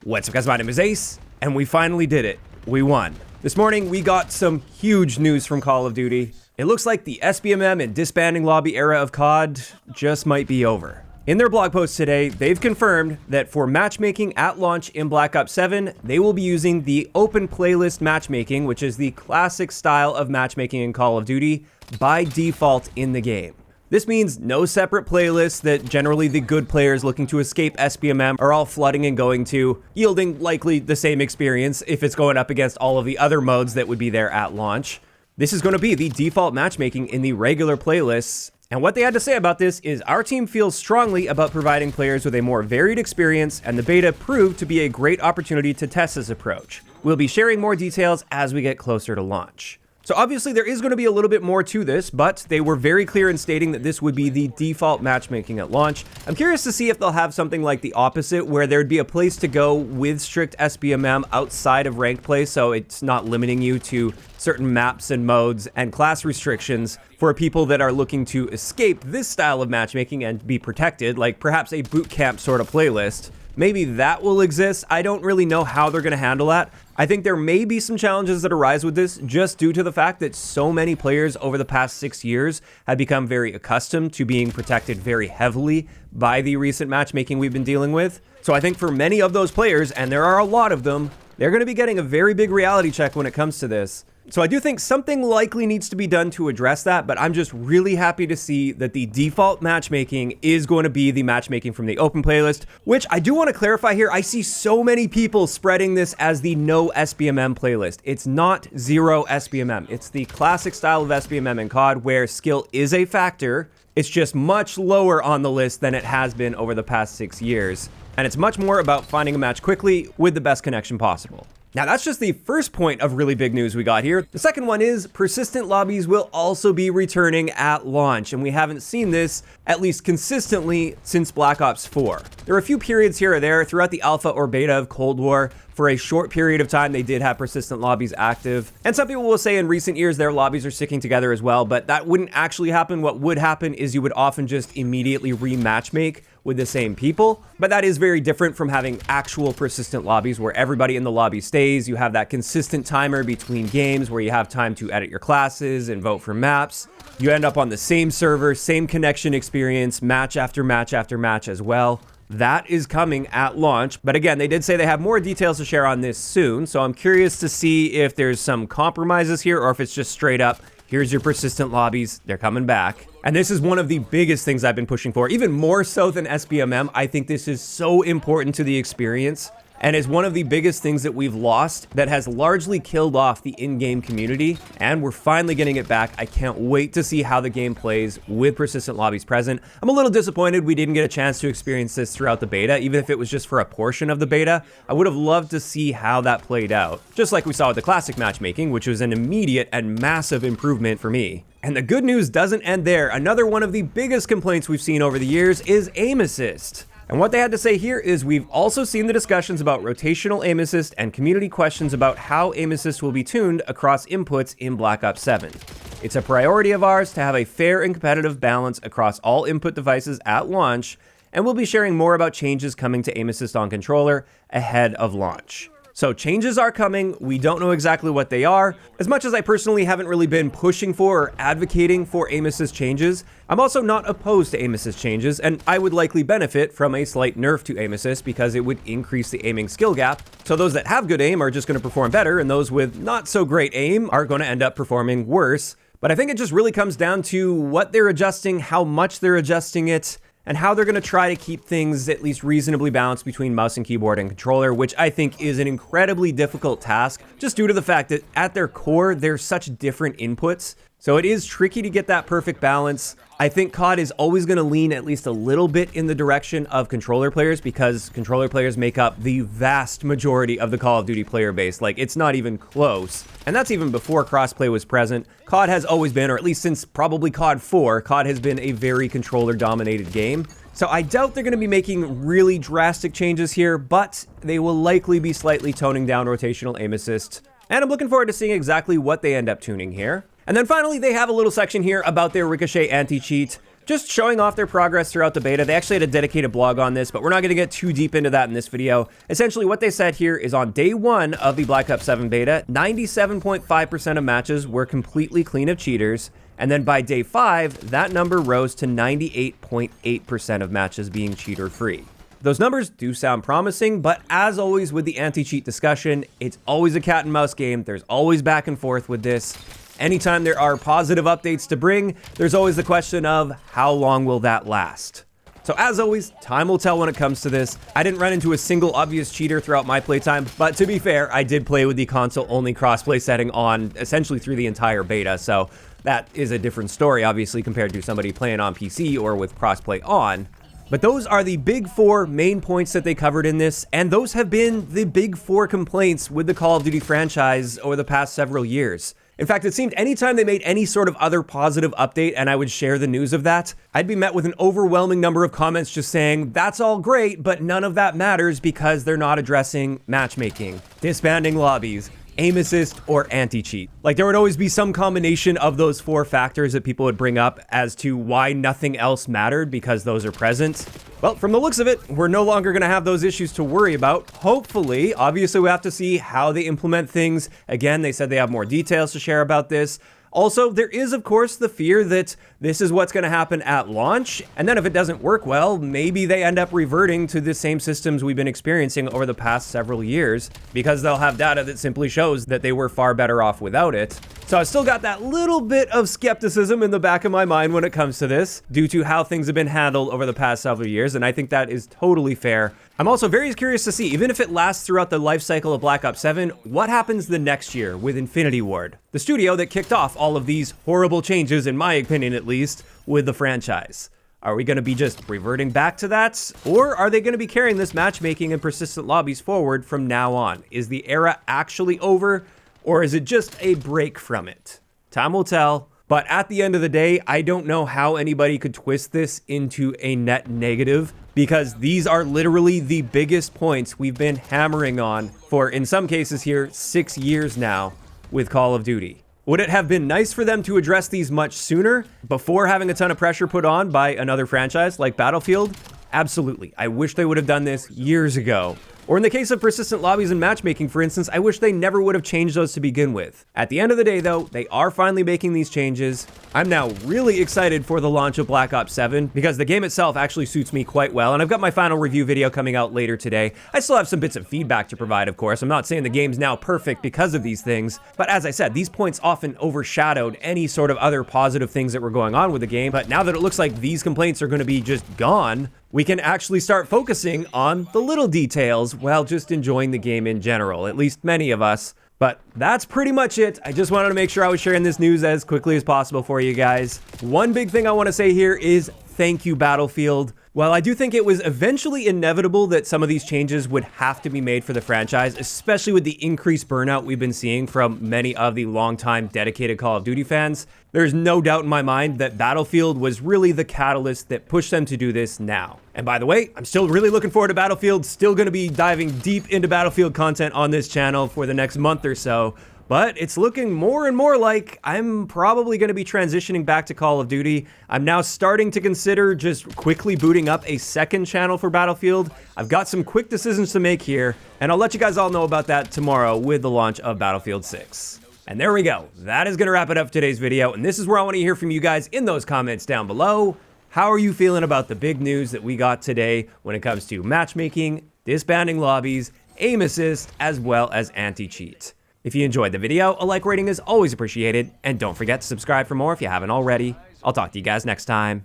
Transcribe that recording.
What's up, guys? My name is Ace, and we finally did it. We won. This morning, we got some huge news from Call of Duty. It looks like the SBMM and Disbanding Lobby era of COD just might be over. In their blog post today, they've confirmed that for matchmaking at launch in Black Ops 7, they will be using the open playlist matchmaking, which is the classic style of matchmaking in Call of Duty, by default in the game. This means no separate playlists that generally the good players looking to escape SBMM are all flooding and going to, yielding likely the same experience if it's going up against all of the other modes that would be there at launch. This is going to be the default matchmaking in the regular playlists. And what they had to say about this is our team feels strongly about providing players with a more varied experience, and the beta proved to be a great opportunity to test this approach. We'll be sharing more details as we get closer to launch. So obviously there is going to be a little bit more to this, but they were very clear in stating that this would be the default matchmaking at launch. I'm curious to see if they'll have something like the opposite, where there'd be a place to go with strict SBMM outside of ranked play, so it's not limiting you to certain maps and modes and class restrictions for people that are looking to escape this style of matchmaking and be protected, like perhaps a boot camp sort of playlist. Maybe that will exist. I don't really know how they're going to handle that. I think there may be some challenges that arise with this just due to the fact that so many players over the past 6 years have become very accustomed to being protected very heavily by the recent matchmaking we've been dealing with. So I think for many of those players, and there are a lot of them, they're going to be getting a very big reality check when it comes to this. So I do think something likely needs to be done to address that, but I'm just really happy to see that the default matchmaking is going to be the matchmaking from the open playlist, which I do want to clarify here. I see so many people spreading this as the no SBMM playlist. It's not zero SBMM. It's the classic style of SBMM in COD where skill is a factor. It's just much lower on the list than it has been over the past 6 years. And it's much more about finding a match quickly with the best connection possible. Now, that's just the first point of really big news we got here. The second one is persistent lobbies will also be returning at launch, and we haven't seen this, at least consistently, since Black Ops 4. There are a few periods here or there throughout the alpha or beta of Cold War. For a short period of time, they did have persistent lobbies active. And some people will say in recent years their lobbies are sticking together as well, but that wouldn't actually happen. What would happen is you would often just immediately rematchmake with the same people. But that is very different from having actual persistent lobbies where everybody in the lobby stays. You have that consistent timer between games where you have time to edit your classes and vote for maps. You end up on the same server, same connection experience, match after match after match as well. That is coming at launch, but again, they did say they have more details to share on this soon, so I'm curious to see if there's some compromises here or if it's just straight up, here's your persistent lobbies, they're coming back. And this is one of the biggest things I've been pushing for, even more so than SBMM. I think this is so important to the experience and is one of the biggest things that we've lost that has largely killed off the in-game community, and we're finally getting it back. I can't wait to see how the game plays with persistent lobbies present. I'm a little disappointed we didn't get a chance to experience this throughout the beta, even if it was just for a portion of the beta. I would have loved to see how that played out, just like we saw with the classic matchmaking, which was an immediate and massive improvement for me. And the good news doesn't end there. Another one of the biggest complaints we've seen over the years is aim assist. And what they had to say here is we've also seen the discussions about rotational aim assist and community questions about how aim assist will be tuned across inputs in Black Ops 7. It's a priority of ours to have a fair and competitive balance across all input devices at launch, and we'll be sharing more about changes coming to aim assist on controller ahead of launch. So changes are coming. We don't know exactly what they are. As much as I personally haven't really been pushing for or advocating for aim assist changes, I'm also not opposed to aim assist changes, and I would likely benefit from a slight nerf to aim assist because it would increase the aiming skill gap. So those that have good aim are just going to perform better, and those with not so great aim are going to end up performing worse. But I think it just really comes down to what they're adjusting, how much they're adjusting it, and how they're going to try to keep things at least reasonably balanced between mouse and keyboard and controller, which I think is an incredibly difficult task, just due to the fact that at their core, they're such different inputs. So it is tricky to get that perfect balance. I think COD is always going to lean at least a little bit in the direction of controller players because controller players make up the vast majority of the Call of Duty player base. Like, it's not even close. And that's even before crossplay was present. COD has always been, or at least since probably COD 4, COD has been a very controller-dominated game. So I doubt they're going to be making really drastic changes here, but they will likely be slightly toning down rotational aim assist. And I'm looking forward to seeing exactly what they end up tuning here. And then finally, they have a little section here about their Ricochet anti-cheat. just showing off their progress throughout the beta. They actually had a dedicated blog on this, but we're not going to get too deep into that in this video. Essentially, what they said here is on day 1 of the Black Ops 7 beta, 97.5% of matches were completely clean of cheaters. And then by day 5, that number rose to 98.8% of matches being cheater-free. Those numbers do sound promising, but as always with the anti-cheat discussion, it's always a cat and mouse game. There's always back and forth with this. Anytime there are positive updates to bring, there's always the question of how long will that last? So as always, time will tell when it comes to this. I didn't run into a single obvious cheater throughout my playtime, but to be fair, I did play with the console-only crossplay setting on essentially through the entire beta, so that is a different story, obviously, compared to somebody playing on PC or with crossplay on. But those are the big 4 main points that they covered in this, and those have been the big 4 complaints with the Call of Duty franchise over the past several years. In fact, it seemed anytime they made any sort of other positive update and I would share the news of that, I'd be met with an overwhelming number of comments just saying, that's all great, but none of that matters because they're not addressing matchmaking, disbanding lobbies, aim assist, or anti-cheat. Like, there would always be some combination of those 4 factors that people would bring up as to why nothing else mattered because those are present. Well, from the looks of it, we're no longer going to have those issues to worry about. Hopefully, obviously we have to see how they implement things. Again, they said they have more details to share about this. Also, there is, of course, the fear that this is what's going to happen at launch, and then if it doesn't work well, maybe they end up reverting to the same systems we've been experiencing over the past several years, because they'll have data that simply shows that they were far better off without it. So I've still got that little bit of skepticism in the back of my mind when it comes to this, due to how things have been handled over the past several years, and I think that is totally fair. I'm also very curious to see, even if it lasts throughout the life cycle of Black Ops 7, what happens the next year with Infinity Ward, the studio that kicked off all of these horrible changes, in my opinion at least, with the franchise. Are we going to be just reverting back to that? Or are they going to be carrying this matchmaking and persistent lobbies forward from now on? Is the era actually over, or is it just a break from it? Time will tell. But at the end of the day, I don't know how anybody could twist this into a net negative, because these are literally the biggest points we've been hammering on for, in some cases here, 6 years now with Call of Duty. Would it have been nice for them to address these much sooner, before having a ton of pressure put on by another franchise like Battlefield? Absolutely. I wish they would have done this years ago. Or in the case of persistent lobbies and matchmaking, for instance, I wish they never would have changed those to begin with. At the end of the day, though, they are finally making these changes. I'm now really excited for the launch of Black Ops 7 because the game itself actually suits me quite well, and I've got my final review video coming out later today. I still have some bits of feedback to provide, of course. I'm not saying the game's now perfect because of these things, but as I said, these points often overshadowed any sort of other positive things that were going on with the game. But now that it looks like these complaints are going to be just gone, we can actually start focusing on the little details while just enjoying the game in general, at least many of us. But that's pretty much it. I just wanted to make sure I was sharing this news as quickly as possible for you guys. One big thing I want to say here is thank you, Battlefield. While I do think it was eventually inevitable that some of these changes would have to be made for the franchise, especially with the increased burnout we've been seeing from many of the longtime dedicated Call of Duty fans, there's no doubt in my mind that Battlefield was really the catalyst that pushed them to do this now. And by the way, I'm still really looking forward to Battlefield, still going to be diving deep into Battlefield content on this channel for the next month or so. But it's looking more and more like I'm probably going to be transitioning back to Call of Duty. I'm now starting to consider just quickly booting up a second channel for Battlefield. I've got some quick decisions to make here, and I'll let you guys all know about that tomorrow with the launch of Battlefield 6. And there we go. That is going to wrap it up for today's video, and this is where I want to hear from you guys in those comments down below. How are you feeling about the big news that we got today when it comes to matchmaking, disbanding lobbies, aim assist, as well as anti-cheat? If you enjoyed the video, a like rating is always appreciated, and don't forget to subscribe for more if you haven't already. I'll talk to you guys next time.